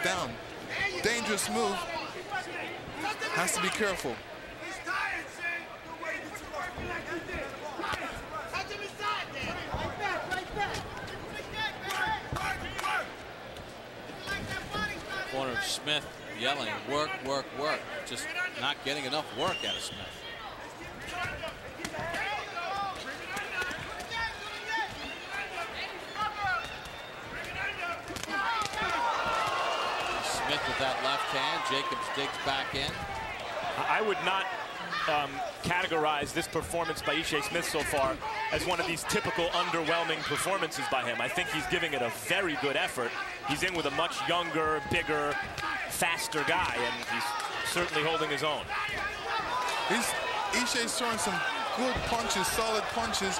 down. Dangerous move. Has to be careful. Corner of Smith yelling, work, work, work. Just not getting enough work out of Smith. Smith with that left hand. Jacobs digs back in. I would not categorize this performance by Ishe Smith so far as one of these typical underwhelming performances by him. I think he's giving it a very good effort. He's in with a much younger, bigger, faster guy, and he's certainly holding his own. Ishe's throwing some good punches, solid punches.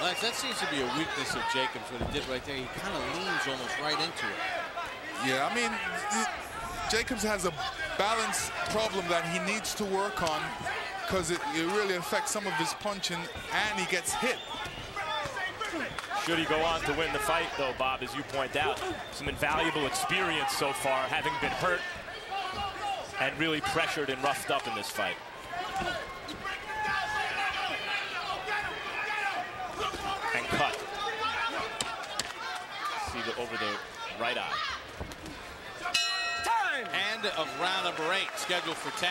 Lex, that seems to be a weakness of Jacobs, what he did right there. He kind of leans almost right into it. Yeah, I mean, Jacobs has a balance problem that he needs to work on because it really affects some of his punching, and he gets hit. Should he go on to win the fight, though, Bob, as you point out, some invaluable experience so far, having been hurt and really pressured and roughed up in this fight. And cut. See over the right eye. End of round number 8, scheduled for 10.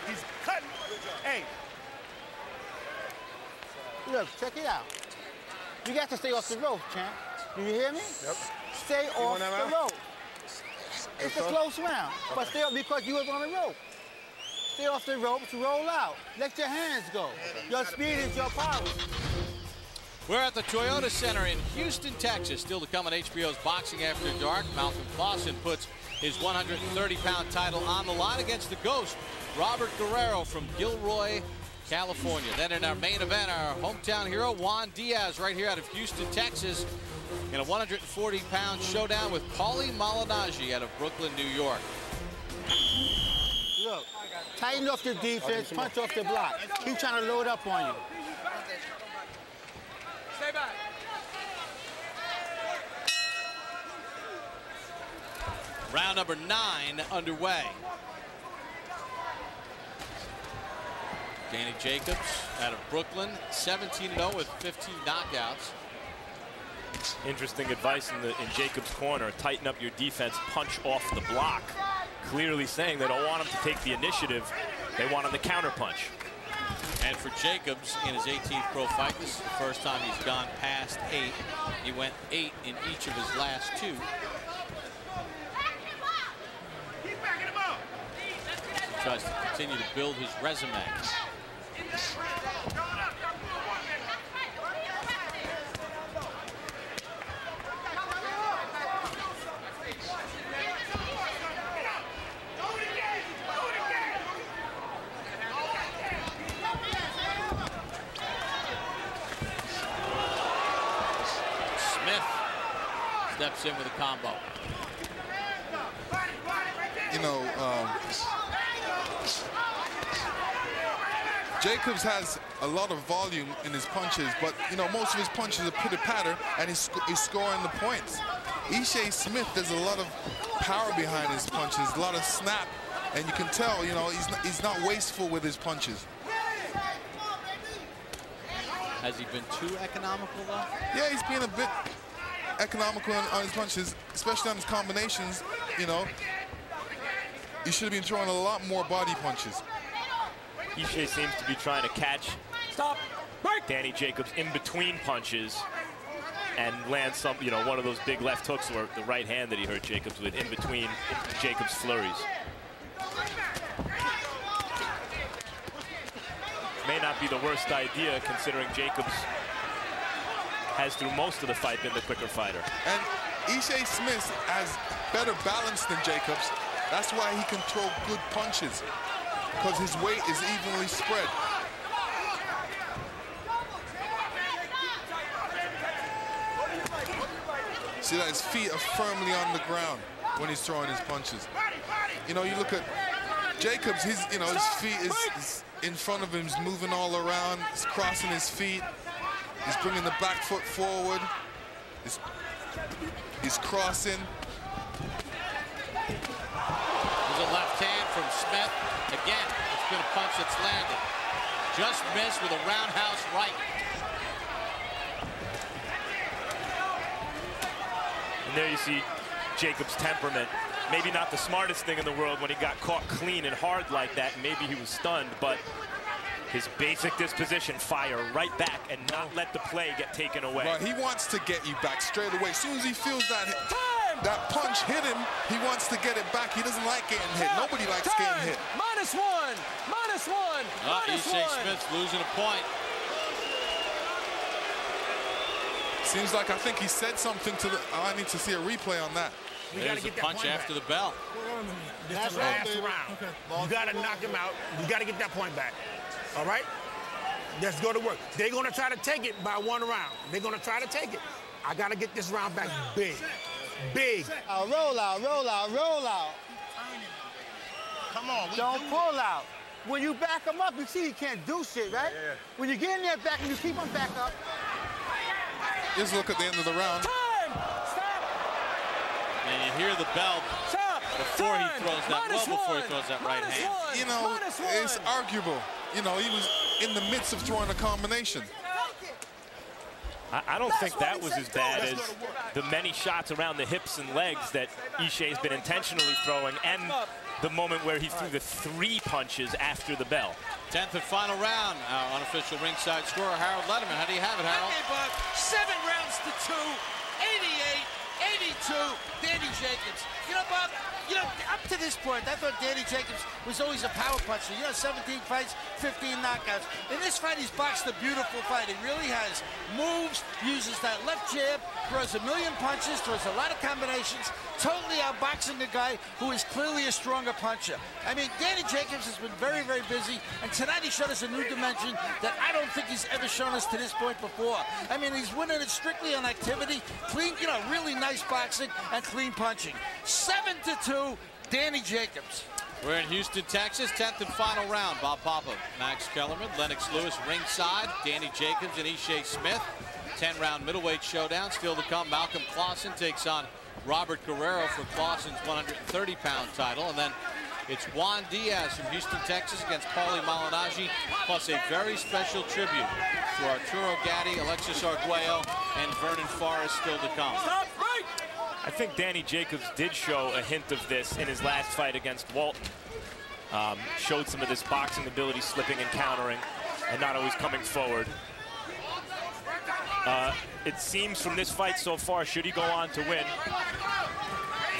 He's cutting. Hey. Look, check it out. You got to stay off the rope, champ. Do you hear me? Yep. Stay off the rope. It's a close round, but stay off because you was on the rope. Stay off the ropes, roll out. Let your hands go. Your speed is your power. We're at the Toyota Center in Houston, Texas. Still to come on HBO's Boxing After Dark. Malcolm Clausen puts his 130-pound title on the line against the Ghost, Robert Guerrero from Gilroy, California. Then in our main event, our hometown hero, Juan Diaz, right here out of Houston, Texas, in a 140-pound showdown with Paulie Malignaggi out of Brooklyn, New York. Look, tighten off the defense, punch off the block. He's trying to load up on you. Stay back. Round number 9 underway. Danny Jacobs out of Brooklyn, 17-0 with 15 knockouts. Interesting advice in Jacobs' corner. Tighten up your defense, punch off the block. Clearly saying they don't want him to take the initiative. They want him to counterpunch. And for Jacobs, in his 18th pro fight, this is the first time he's gone past 8. He went 8 in each of his last 2. Tries to continue to build his resume. Steps in with a combo. You know, Jacobs has a lot of volume in his punches, but, you know, most of his punches are pitter-patter, and he's scoring the points. Ishe Smith, there's a lot of power behind his punches, a lot of snap, and you can tell, you know, he's not wasteful with his punches. Has he been too economical, though? Yeah, he's been a bit economical on his punches, especially on his combinations. You know, he should have been throwing a lot more body punches. Ishe seems to be trying to catch Danny Jacobs in between punches and land some, you know, one of those big left hooks or the right hand that he hurt Jacobs with in between Jacobs' flurries. May not be the worst idea considering Jacobs has through most of the fight been the quicker fighter. And Ishe Smith has better balance than Jacobs. That's why he can throw good punches, because his weight is evenly spread. See that his feet are firmly on the ground when he's throwing his punches. You know, you look at Jacobs, his feet is in front of him, he's moving all around, he's crossing his feet, he's bringing the back foot forward. He's crossing. There's a left hand from Smith. Again, it's been a punch that's landed. Just missed with a roundhouse right. And there you see Jacobs' temperament. Maybe not the smartest thing in the world when he got caught clean and hard like that. Maybe he was stunned, but his basic disposition, fire right back and not let the play get taken away. Right, he wants to get you back straight away. As soon as he feels that punch hit him, he wants to get it back. He doesn't like getting hit. Nobody likes getting hit. -1. -1. Ishai Smith's losing a point. Seems like I think he said something to the. I need to see a replay on that. There's a punch after the bell. That's last round. Okay. You got to knock him out. You got to get that point back. All right? Let's go to work. They're going to try to take it by 1 round. They're going to try to take it. I got to get this round back big. Big. Roll out, roll out, roll out. Come on. Don't pull out. When you back him up, you see he can't do shit, right? Yeah. When you get in there back and you keep him back up. Just look at the end of the round. And you hear the bell before he throws that, before he throws that right hand. You know, it's arguable. You know, he was in the midst of throwing a combination. I don't think that was as bad as the many shots around the hips and legs that Ishai has been intentionally throwing, and the moment where he threw the 3 punches after the bell. 10th and final round. Our unofficial ringside scorer, Harold Letterman. How do you have it, Harold? Okay, Bob. 7 rounds to 2. 88-82. Danny Jacobs. You know, Bob, up to this point, I thought Danny Jacobs was always a power puncher. 17 fights, 15 knockouts. In this fight, he's boxed a beautiful fight. He really has moves, uses that left jab, throws a million punches, throws a lot of combinations, totally outboxing the guy who is clearly a stronger puncher. I mean, Danny Jacobs has been very, very busy, and tonight he showed us a new dimension that I don't think he's ever shown us to this point before. I mean, he's winning it strictly on activity, clean, really nice boxing and clean punching. 7-2, Danny Jacobs. We're in Houston, Texas, 10th and final round. Bob Papa, Max Kellerman, Lennox Lewis ringside, Danny Jacobs and Ishai Smith. 10-round middleweight showdown still to come. Malcolm Clausen takes on Robert Guerrero for Clausen's 130-pound title. And then it's Juan Diaz from Houston, Texas against Paulie Malignaggi, plus a very special tribute to Arturo Gatti, Alexis Arguello, and Vernon Forrest still to come. I think Danny Jacobs did show a hint of this in his last fight against Walton. Showed some of this boxing ability, slipping and countering, and not always coming forward. It seems from this fight so far, should he go on to win,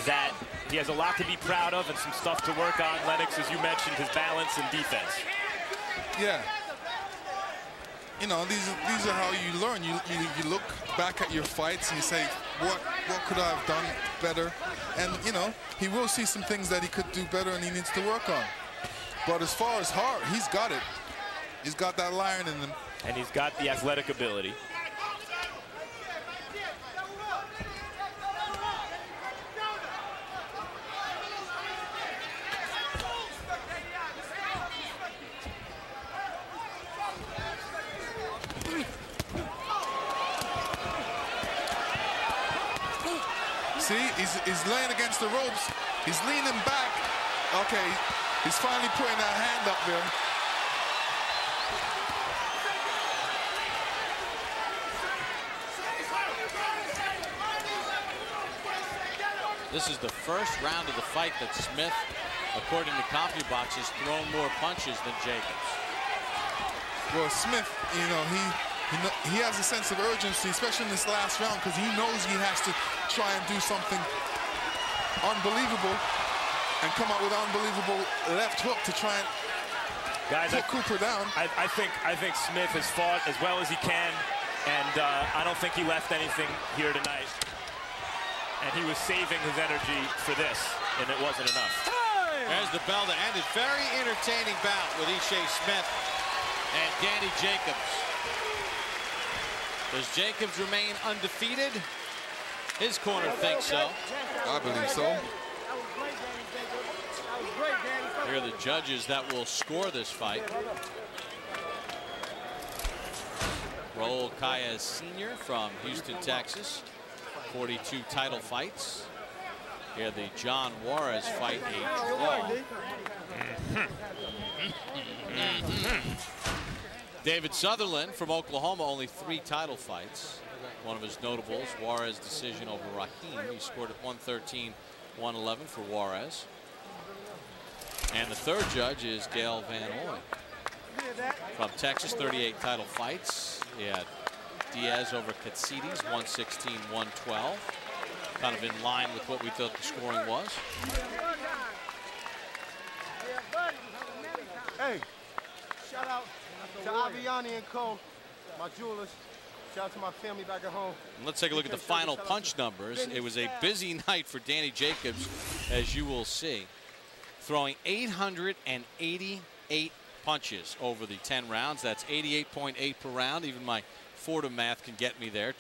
that he has a lot to be proud of and some stuff to work on. Lennox, as you mentioned, his balance and defense. Yeah. You know, these are how you learn. You look back at your fights and you say, what could I have done better? And, you know, he will see some things that he could do better and he needs to work on. But as far as heart, he's got it. He's got that lion in him. And he's got the athletic ability. See, he's laying against the ropes. He's leaning back. Okay, he's finally putting that hand up there. This is the first round of the fight that Smith, according to CompuBox, has thrown more punches than Jacobs. Well, Smith, you know, he has a sense of urgency, especially in this last round, because he knows he has to try and do something unbelievable and come out with an unbelievable left hook to try and put Cooper down. I think Smith has fought as well as he can, and I don't think he left anything here tonight. And he was saving his energy for this, and it wasn't enough. There's the bell to end it. Very entertaining bout with Ishai Smith and Danny Jacobs. Does Jacobs remain undefeated? His corner thinks so. I believe so. Here are the judges that will score this fight. Raul Caillas Sr. from Houston, Texas. 42 title fights. Here the John Juarez fight, a draw. David Sutherland from Oklahoma, only 3 title fights. One of his notables, Juarez decision over Raheem. He scored at 113-111 for Juarez. And the third judge is Gail Van Hoy from Texas, 38 title fights. He had Diaz over Katsides, 116-112. Kind of in line with what we thought the scoring was. Hey, shout out to Aviani and Co., my jewelers. Shout out to my family back at home. And let's take a look at the final punch numbers. It was a busy night for Danny Jacobs, as you will see, throwing 888 punches over the 10 rounds. That's 88.8 per round. Even my Fordham math can get me there.